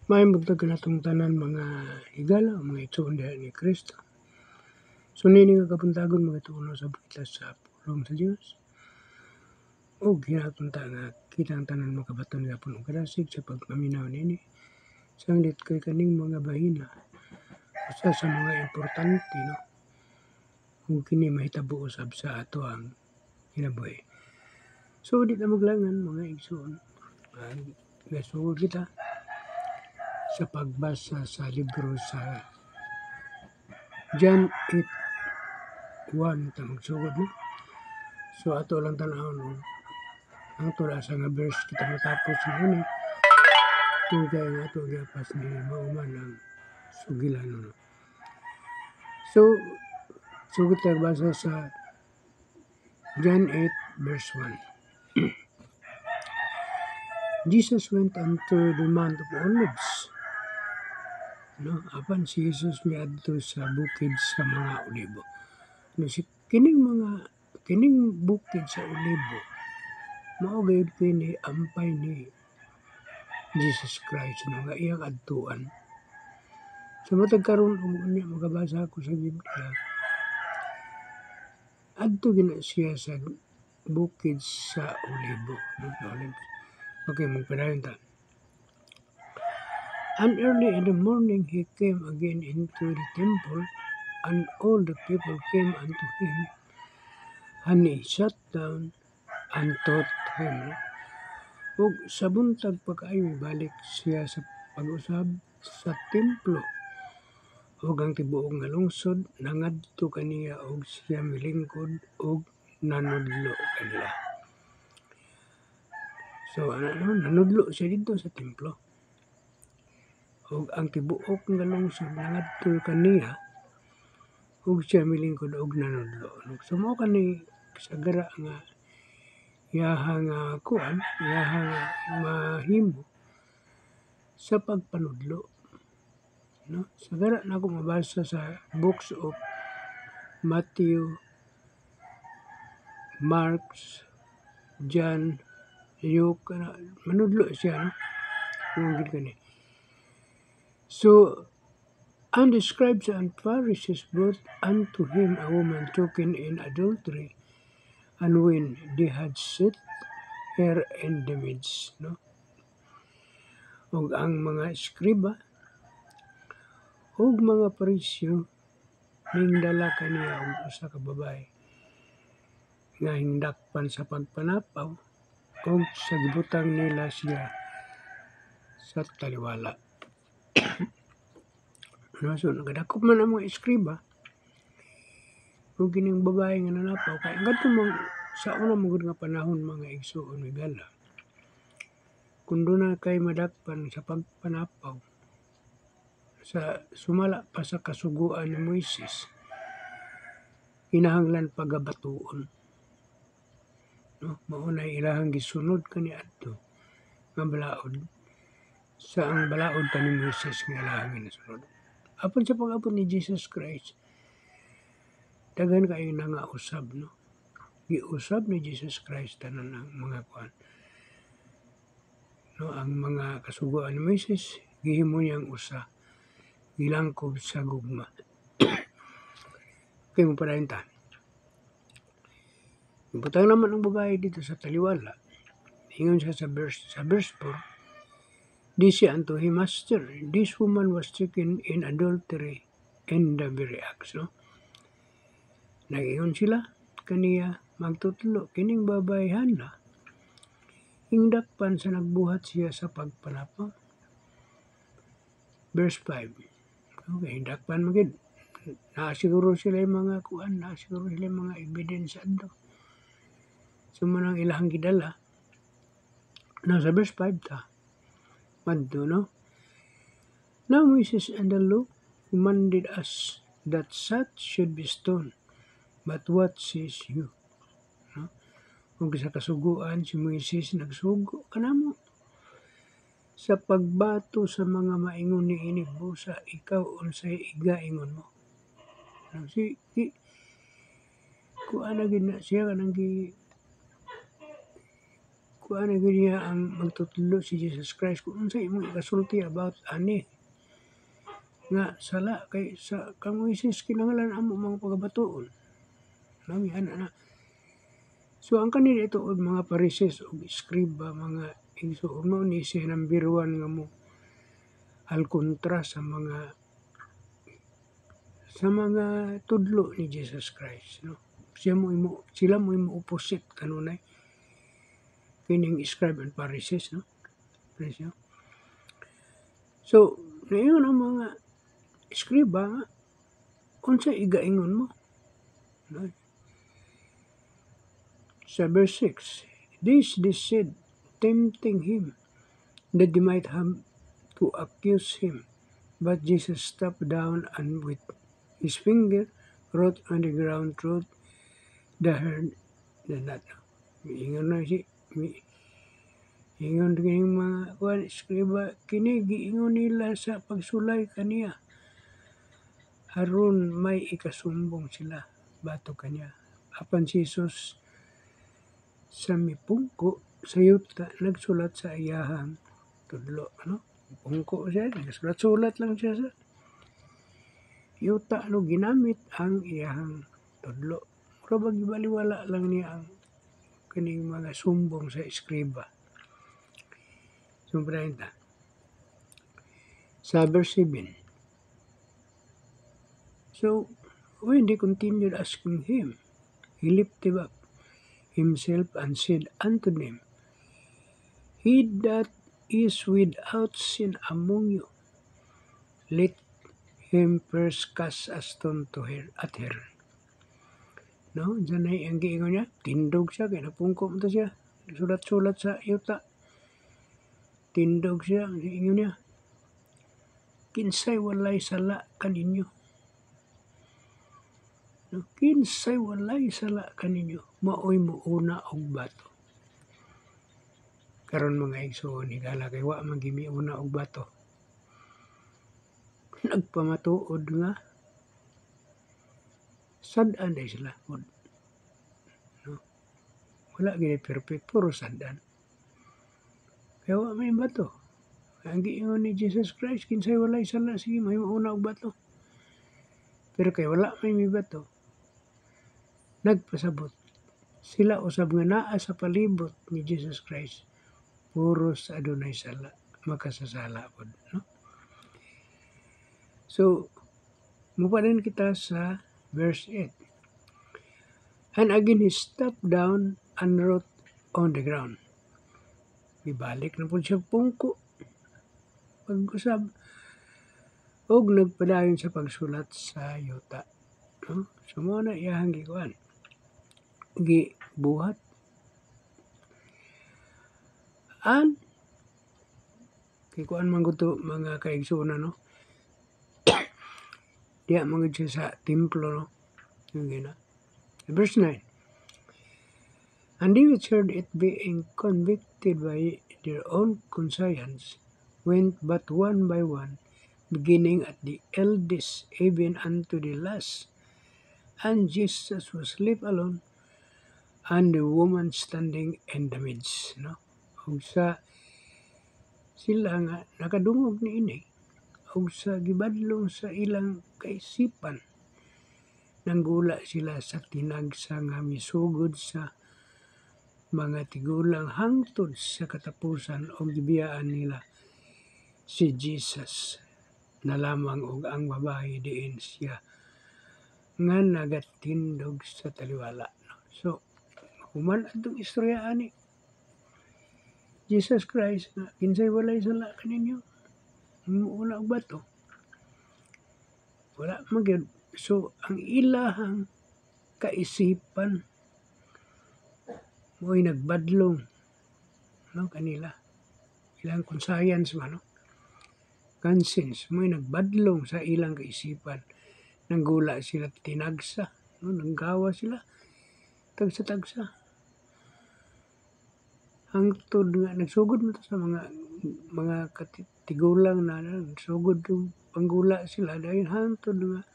Mahimong kanatong tanan mga higala o mga igsoon diha ni Kristo. So nini nga kapuntagon mga tuuno sa bukitas sa pulong sa Dios. O ginapunta nga kitang tanan makabaton gapon og kadasig sa pagpaminaw nini. Sanglit kay kaning mga bahina usa sa mga importante no. Kung kini mahitabo usab sa ato ang kinabuhi. So di ta maglangan mga igsoon. Gasugod kita sa pagbasa sa libro sa John 8:1 ta magsugod no. So ato lang tan-awon ang tula sa nga verse kita matapos ni tugay nga ato gapas ni mauman ang sugilan no. So sugod ta basa sa John 8:1. Jesus went unto the Mount of Olives. No, apan si Jesus miadto sa bukid sa mga olibo. No, si kining bukid sa olibo mao gayud kini ampay ni Jesus Christ no, nga iyang adtuan. So matag karon unya magabasa ako sa Biblia. Adto gina siya sa bukid sa olibo. No, okay, magpadayon ta. And early in the morning he came again into the temple, and all the people came unto him, and he sat down and taught him. Ug sa buntag pagkaayo balik siya sa pag-usab sa templo. Ug ang tibuok nga lungsod nangadto kaniya og siya milingkod ug nanudlo kanila. So nanudlo siya dito sa templo. Ug ang tibuok nga lungsod nangadto kaniya ug siya milingkod og nanudlo. So mao kani sagara nga iyahang mahimo sa pagpanudlo. No? Sagara na ako mabasa sa books of Matthew, Mark, John, Luke, manudlo siya, no? So, and the scribes and Pharisees brought unto him a woman taken in adultery, and when they had set her in the midst, no? Ug ang mga eskriba ug mga Pariseo ningdala kaniya og usa ka babae nga hindakpan sa pagpanapaw ug sa gibutang nila siya sa taliwala. No, so nagadakop man ang mga eskriba ug kining babae nga nanapaw kay ngadto sa una mong nga panahon mga igsoon migala. Kung doon kay madakpan sa pagpanapaw sa sumala pa sa kasuguan ni Moises, kinahanglan pagabatuon. No, maunay ilahang gisunod kaniadto nga balaod sa ang balaod pa ni Moises nga ilahang ginasunod. Apan sa pag-abot ni Jesus Christ, daghan kayo na nga usab, no? Giusab ni Jesus Christ tanan ang mga kuan. No, ang mga kasuguan ni Moises gihimo niyang usa, gilangkob sa gugma. Okay, mapadayon ta. Butang naman ang babae dito sa taliwala. Ingon siya sa verse 4. This unto him, Master, this woman was taken in adultery in the very act. No? Nag-ingon sila kaniya magtutlo kining babayhan na hingdakpan sa nagbuhat siya sa pagpanapaw. Verse 5. Okay, hingdakpan magid. Naasiguro sila yung mga kuan, naasiguro sila yung mga evidence adto. So manang ilahang gidala. Now sa verse 5 ta. Madto, no? Now Moses and the law commanded us that such should be stoned. But what says you? No? Kung sa kasuguan si Moises nagsugo kanamo sa pagbato sa mga maingon ni inibusa, ikaw unsay igaingon mo. No, kuan na gid na siya kanang kuan na gyud niya ang magtutudlo si Jesus Christ kung unsay imong ikasulti about ani nga sala kay sa kang Moises kinahanglan amo mga pagabatuon. Nami ana na. So ang kanila ituod mga Parisees ug Iskriba mga igsoon mao ni siya number 1 nga mo alkontra sa mga tudlo ni Jesus Christ, no. Sila mo imo opposite kanunay kining Scribe and Pharisees, no. Presyo. So ngayon ang mga Iskriba nga unsay igaingon mo, no? Sa verse 6, this they said, tempting him, that they might have to accuse him. But Jesus stooped down and with his finger wrote on the ground, wrote the herd the not. Ingon na si ingon kining mga kuan Iskriba kini giingon nila sa pagsulay kaniya aron may ikasumbong sila batok kaniya. Apan si Jesus sa mipungko sa yuta nagsulat sa iyahang tudlo, no? Pungko siya, nagsulat-sulat lang siya sa yuta, no? Ginamit ang iyahang tudlo. Pero baliwala lang niya ang kining mga sumbong sa Iskriba. Sumprahin ta. Sa verse 7. So, when they continued asking him, he lifted up himself and said unto them, he that is without sin among you, let him first cast a stone at her. No, dyan ay ang giingon niya, tindog siya, kaya napungko mo siya, sulat-sulat sa yuta, tindog siya, ang giingon niya, kinsay walay sala kaninyo. No, kinsay walay sala kaninyo, maoy mo una og bato. Karon mga igsoon, higala kay wa man gimi una og bato. Nagpamatuod nga sad-an day sila. No? Wala gini perfect, puro sad-an. Kaya wa may bato. Ang giingon ni Jesus Christ, kinsay walay sala, sige may mauna og bato. Pero kay wala may bato, nagpasabot. Sila usab nga naa sa palibot ni Jesus Christ, puros adunay sala, makasasala pod, no? So, mupadan kita sa verse 8. And again he stooped down and wrote on the ground. Ibalik na po siya pungko. Pag-usab. Og nagpadayon sa pagsulat sa yuta. No? So, mo na iyahang gikuan. Gibuhat. And, kikuan man gusto mga kaigsunan, no? Diya mga siya sa templo, no? Yung gina. Verse 9. And they which heard it being convicted by their own conscience went but one by one, beginning at the eldest even unto the last. And Jesus was left alone, and the woman standing in the midst. No? Ug sa sila nga nakadungog ni ini, ug sa gibadlong sa ilang kaisipan, nanggula sila sa tinagsa nga misugod sa mga tigulang hangtod sa katapusan o gibiyaan nila si Jesus na lamang og ang babae diin siya nga nagatindog sa taliwala. So, human atong istorya ani Jesus Christ nga kinsay walay sala kaninyo, una og bato. Wala magyud. So, ang ilahang kaisipan mo'y nagbadlong, no, kanila. Ilang conscience man, no? Conscience mo'y nagbadlong sa ilang kaisipan. Nanggula sila tinagsa, no? Nanggawa sila tagsa-tagsa. Hangtod nga nagsugod mo sa mga tigulang na nagsugod yung panggula sila dahil hangtod nga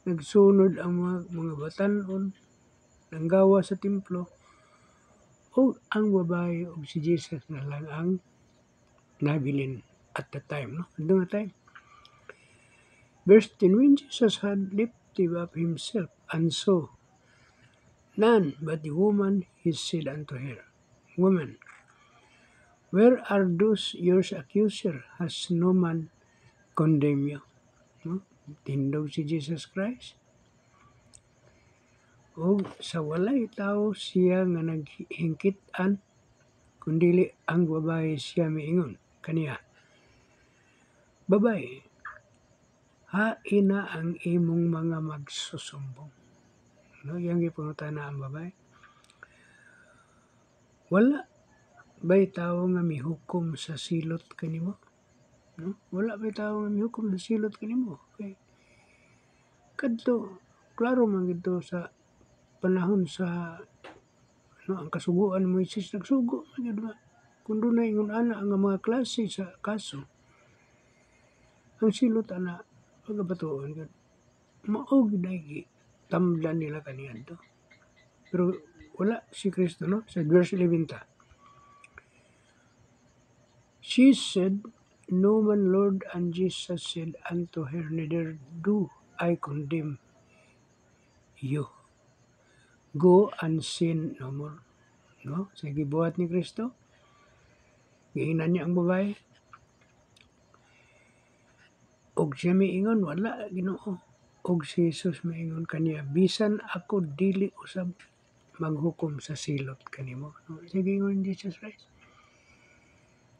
nagsunod ang mga batan-on, nanggawa sa templo O ang babae o si Jesus na lang ang nabilin at the time. No? Doon nga time. Verse 10, when Jesus had lifted up himself and saw none but the woman, he said unto her, Woman, where are those your accusers? Has no man condemned you? No? Tindog si Jesus Christ. O sa walay tao siya nga naghingkit-an, kundili ang babae siya miingon kaniya, Babae, haina ang imong mga magsusumbong. No, yang gipangutana ang babae. Wala ba'y tao nga mihukom sa silot kanimo? No? Wala ba'y tao nga mihukom sa silot kanimo? Okay. Kadto, klaro man gito sa panahon sa ang kasuguan ni Moises, nagsugo man gid ba? Kung doon na ingon ana ang mga klase sa kaso, ang silot ana pagabatuon gid mao gid ay tamdan nila kaniadto. Pero wala si Kristo, no? Sa verse 11 ta. She said, No man, Lord, and Jesus said unto her, Neither do I condemn you. Go and sin no more. No? Sa gibuhat ni Kristo, giingnan niya ang babae. Og siya miingon, wala, Ginoo. Og si Jesus miingon kaniya, bisan ako dili usab maghukom sa silot kanimo. No? Siya giingon ni Jesus Christ.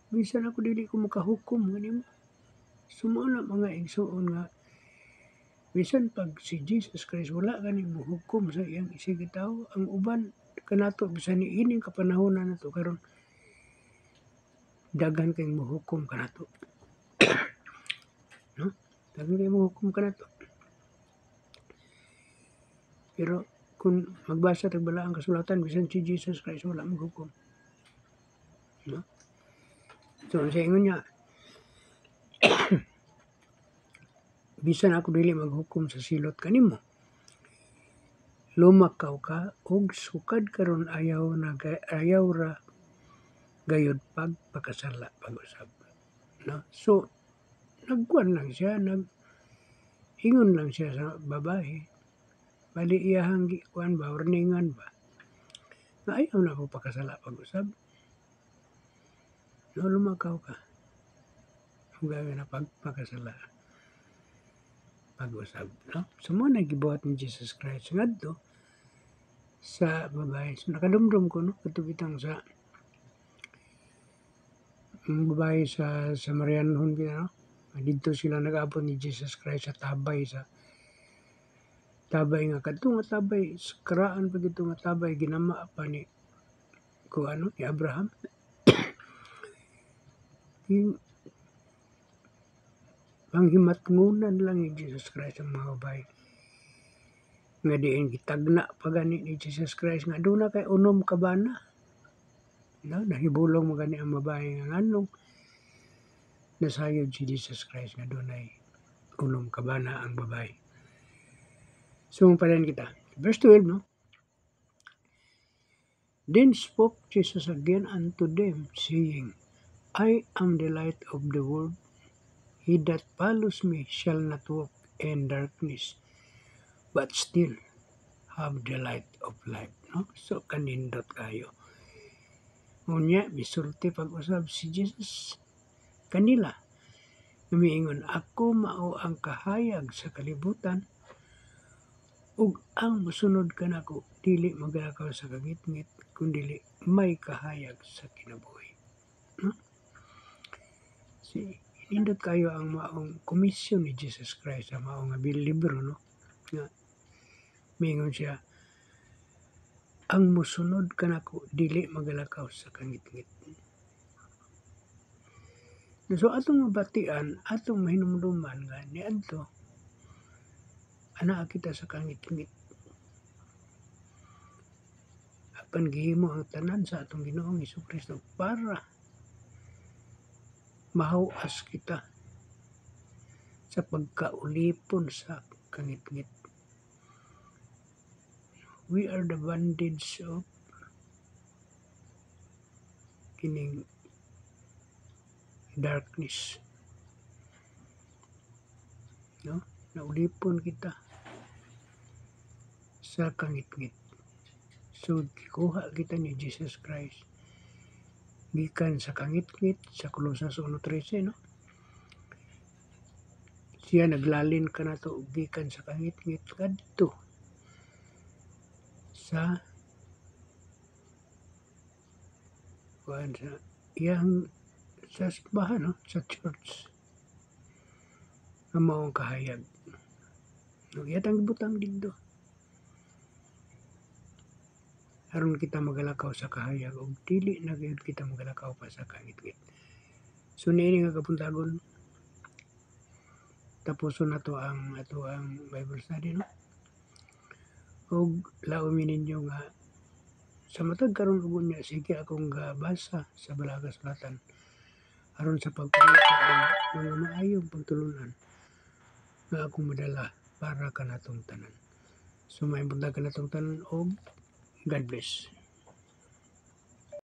Bisan ako dili ko makahukom kanimo. Sumuna mga igsuon nga bisan pag si Jesus Christ wala gani mohukom sa iyang isig tawo, ang uban kanato bisan ni ining kapanahonan nato karon daghan kay mohukom kanato. No? Daghan kay mohukom kanato. Pero kung magbasa tag bala ang kasulatan bisan si Jesus Christ wala mohukom. No? So sa ingon niya bisan ako dili maghukom sa silot kanimo. Lumakaw ka og sukad karon ayaw ra gayud pagpakasala pag-usab. No? So nagkuan lang siya, ingon lang siya sa babae. Bali iyahang kuan ba, warningan ba. Na ayaw na ko pakasala pag-usab. No, lumakaw ka. Huwag na pagpakasala pag-usab. No? So mo nagibuhat ni Jesus Christ ngadto sa babae. So nakadumdum ko, no? Katubitang sa babae sa Samarianhon, no? Dito sila nag-abot ni Jesus Christ sa tabay nga kadto nga tabay karaan pag ito nga tabay ginama pa ni ni Abraham. Ang himatngunan lang ni Jesus Christ ang mga babae nga diin gitagna pa gani ni Jesus Christ nga doon na kay unom kabana. No, nahibulong mo gani ang babae nga nganong nasayod si Jesus Christ nga doon ay unom kabana ang babae. So palan kita. Verse 12, no? Then spoke Jesus again unto them, saying, I am the light of the world. He that follows me shall not walk in darkness, but still have the light of life. No? So kanindot kayo. Ngunya, bisulti pag-usab si Jesus kanila. Umiingon, ako mao ang kahayag sa kalibutan, ug ang musunod kanako dili magalakaw sa kagitngit, kundili may kahayag sa kinabuhi. No? Nindot kayo ang maong komisyon ni Jesus Christ sa maong nga libro, no? Nga mingon siya, ang musunod kanako dili magalakaw sa kangitngit. So atong mabatian, atong mahinumduman nga niadto ana kita sa kangitngit. Apan gihimo ang tanan sa atong Ginoong Hesukristo para mahawas kita sa pagkaulipon sa kangitngit. We are the bondage of kining darkness, no? Naulipon kita sa kangit-ngit. So gikuha kita ni Jesus Christ gikan sa kangit-ngit sa Colosas 1:13, no? Siya naglalin ka na to gikan sa kangit-ngit kadto sa kuan sa iyang sa simbahan, no? Sa church nga maong kahayag. No, iyatang butang dito aron kita magalakaw sa kahayag ug dili na gyud kita magalakaw pa sa kangit-ngit. So niini nga kapuntagon, tapuson na to ang ato ang Bible study, no? Ug laomi ninyo nga sa matag karon ug unya sige akong gabasa sa Balaga Sulatan aron sa pagpangita ng mga maayong pagtulunan nga akong madala para kanatong tanan. So maayong buntag kanatong tanan og God bless.